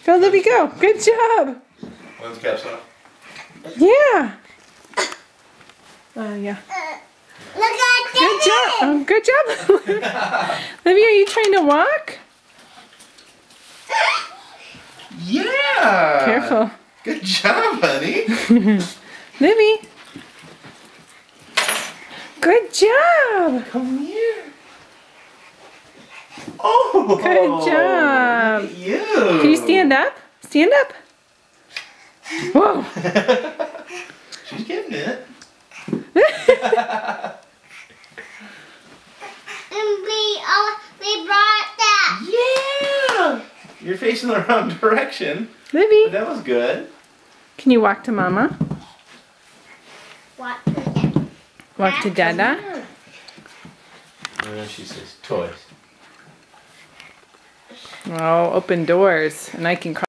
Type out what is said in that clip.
Go, Libby, go. Good job. One's caps off. Yeah. Yeah. Look at Good job. Good job. Libby, are you trying to walk? Yeah. Careful. Good job, honey. Libby. Good job. Come here. Oh. Good job. Look at you. Can you stand up? Stand up. Whoa. She's getting it. we brought that. Yeah. You're facing the wrong direction. Libby, But that was good. can you walk to Mama? What? Walk to Dada? And then she says toys. Oh, open doors. And I can